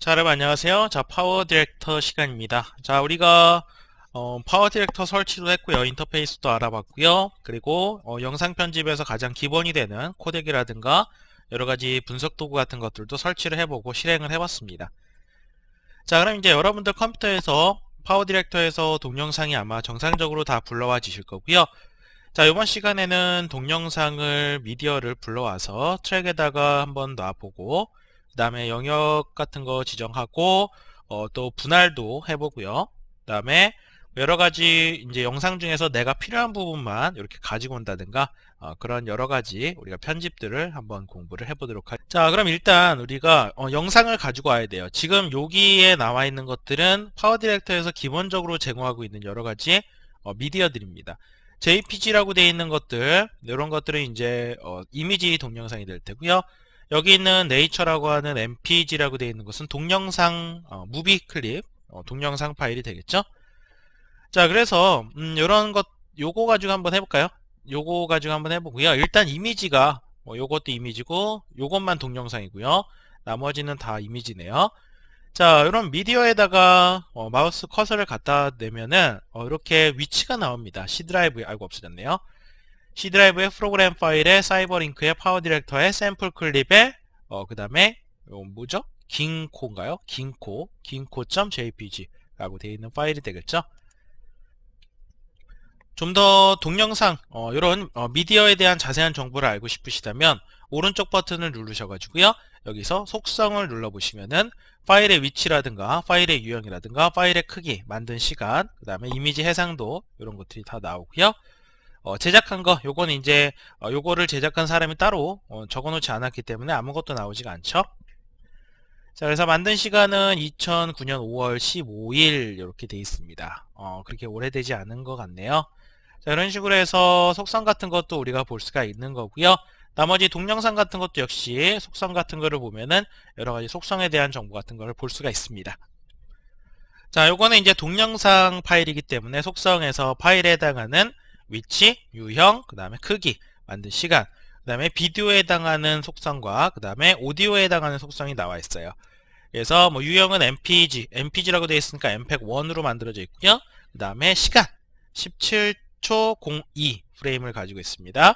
자, 여러분 안녕하세요. 자, 파워 디렉터 시간입니다. 자, 우리가 파워 디렉터 설치도 했고요. 인터페이스도 알아봤고요. 그리고 영상 편집에서 가장 기본이 되는 코덱이라든가 여러가지 분석 도구 같은 것들도 설치를 해보고 실행을 해봤습니다. 자, 그럼 이제 여러분들 컴퓨터에서 파워 디렉터에서 동영상이 아마 정상적으로 다 불러와 주실 거고요. 자, 이번 시간에는 동영상을 미디어를 불러와서 트랙에다가 한번 놔보고 그 다음에 영역 같은 거 지정하고 또 분할도 해보고요. 그 다음에 여러가지 이제 영상 중에서 내가 필요한 부분만 이렇게 가지고 온다든가 그런 여러가지 우리가 편집들을 한번 공부를 해보도록 하죠. 자, 그럼 일단 우리가 영상을 가지고 와야 돼요. 지금 여기에 나와 있는 것들은 파워 디렉터에서 기본적으로 제공하고 있는 여러가지 미디어들입니다. JPG라고 되어 있는 것들, 이런 것들은 이제 이미지 동영상이 될 테고요. 여기 있는 네이처라고 하는 MPG라고 되어 있는 것은 동영상 무비 클립 동영상 파일이 되겠죠. 자, 그래서 이런 것 요거 가지고 한번 해볼까요? 요거 가지고 한번 해보고요. 일단 이미지가 요것도 이미지고 요것만 동영상이고요. 나머지는 다 이미지네요. 자, 이런 미디어에다가 마우스 커서를 갖다 대면은 이렇게 위치가 나옵니다. C 드라이브에 알고 없어졌네요. C 드라이브의 프로그램 파일에 사이버링크의 파워 디렉터의 샘플 클립에 그 다음에 뭐죠? 긴코인가요? 긴코.jpg라고 되어 있는 파일이 되겠죠. 좀 더 동영상 이런 미디어에 대한 자세한 정보를 알고 싶으시다면 오른쪽 버튼을 누르셔가지고요. 여기서 속성을 눌러보시면은 파일의 위치라든가 파일의 유형이라든가 파일의 크기, 만든 시간, 그 다음에 이미지 해상도 이런 것들이 다 나오고요. 제작한 거 요거는 이제 요거를 제작한 사람이 따로 적어놓지 않았기 때문에 아무것도 나오지가 않죠. 자, 그래서 만든 시간은 2009년 5월 15일 이렇게 돼 있습니다. 그렇게 오래되지 않은 것 같네요. 자, 이런 식으로 해서 속성 같은 것도 우리가 볼 수가 있는 거고요. 나머지 동영상 같은 것도 역시 속성 같은 거를 보면은 여러가지 속성에 대한 정보 같은 거를 볼 수가 있습니다. 자, 요거는 이제 동영상 파일이기 때문에 속성에서 파일에 해당하는 위치, 유형, 그 다음에 크기, 만든 시간, 그 다음에 비디오에 해당하는 속성과 그 다음에 오디오에 해당하는 속성이 나와 있어요. 그래서 뭐 유형은 MPG라고 되어 있으니까 MPEG-1으로 만들어져 있고요. 그 다음에 시간 17초 02 프레임을 가지고 있습니다.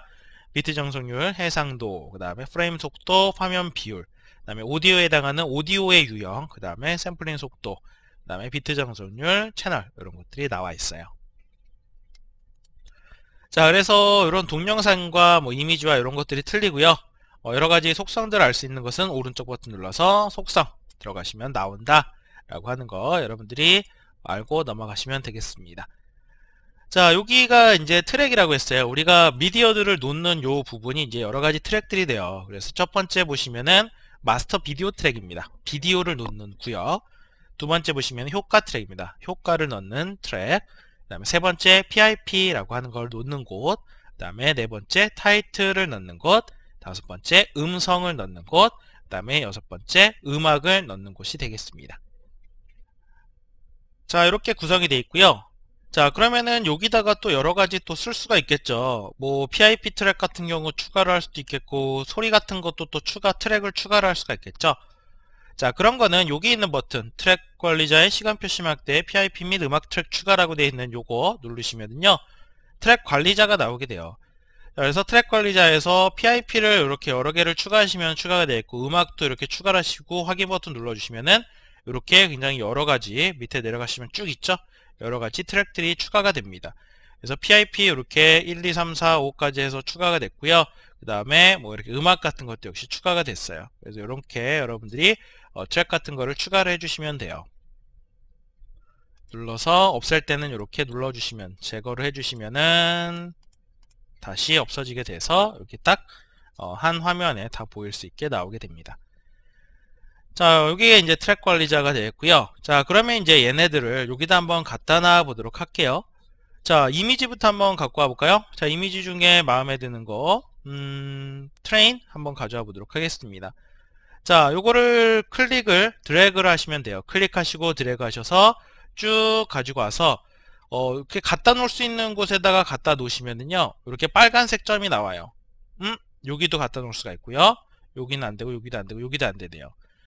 비트 정속률, 해상도, 그 다음에 프레임 속도, 화면 비율, 그 다음에 오디오에 해당하는 오디오의 유형, 그 다음에 샘플링 속도, 그 다음에 비트 정속률, 채널 이런 것들이 나와 있어요. 자, 그래서 이런 동영상과 뭐 이미지와 이런 것들이 틀리고요. 여러가지 속성들을 알 수 있는 것은 오른쪽 버튼 눌러서 속성 들어가시면 나온다 라고 하는 거 여러분들이 알고 넘어가시면 되겠습니다. 자, 여기가 이제 트랙이라고 했어요. 우리가 미디어들을 놓는 요 부분이 이제 여러가지 트랙들이 돼요. 그래서 첫 번째 보시면은 마스터 비디오 트랙입니다. 비디오를 놓는 구역. 두 번째 보시면 효과 트랙입니다. 효과를 넣는 트랙. 그 다음에 세 번째 PIP라고 하는 걸 놓는 곳. 그 다음에 네 번째 타이틀을 넣는 곳. 다섯 번째 음성을 넣는 곳. 그 다음에 여섯 번째 음악을 넣는 곳이 되겠습니다. 자, 이렇게 구성이 되어 있고요. 자, 그러면은 여기다가 또 여러가지 또 쓸 수가 있겠죠. 뭐 PIP 트랙 같은 경우 추가를 할 수도 있겠고 소리 같은 것도 또 트랙을 추가를 할 수가 있겠죠. 자, 그런 거는 여기 있는 버튼 트랙 관리자의 시간 표시막대에 PIP 및 음악 트랙 추가라고 되어 있는 요거 누르시면은요 트랙 관리자가 나오게 돼요. 자, 그래서 트랙 관리자에서 PIP를 이렇게 여러 개를 추가하시면 추가가 되어 있고 음악도 이렇게 추가를 하시고 확인 버튼 눌러주시면은 이렇게 굉장히 여러 가지 밑에 내려가시면 쭉 있죠. 여러 가지 트랙들이 추가가 됩니다. 그래서 PIP 이렇게 1, 2, 3, 4, 5까지 해서 추가가 됐고요. 그 다음에 뭐 이렇게 음악 같은 것도 역시 추가가 됐어요. 그래서 이렇게 여러분들이 트랙 같은 거를 추가를 해주시면 돼요. 눌러서 없앨 때는 이렇게 눌러주시면 제거를 해주시면은 다시 없어지게 돼서 이렇게 딱 한 화면에 다 보일 수 있게 나오게 됩니다. 자, 여기에 이제 트랙 관리자가 되겠고요. 자, 그러면 이제 얘네들을 여기다 한번 갖다 놔 보도록 할게요. 자, 이미지부터 한번 갖고 와 볼까요? 자, 이미지 중에 마음에 드는 거 트레인 한번 가져와 보도록 하겠습니다. 자, 요거를 드래그를 하시면 돼요. 클릭하시고 드래그 하셔서 쭉 가지고 와서 이렇게 갖다 놓을 수 있는 곳에다가 갖다 놓으시면은요 이렇게 빨간색 점이 나와요. 여기도 갖다 놓을 수가 있고요. 여기는 안 되고 여기도 안 되고 여기도 안 되네요.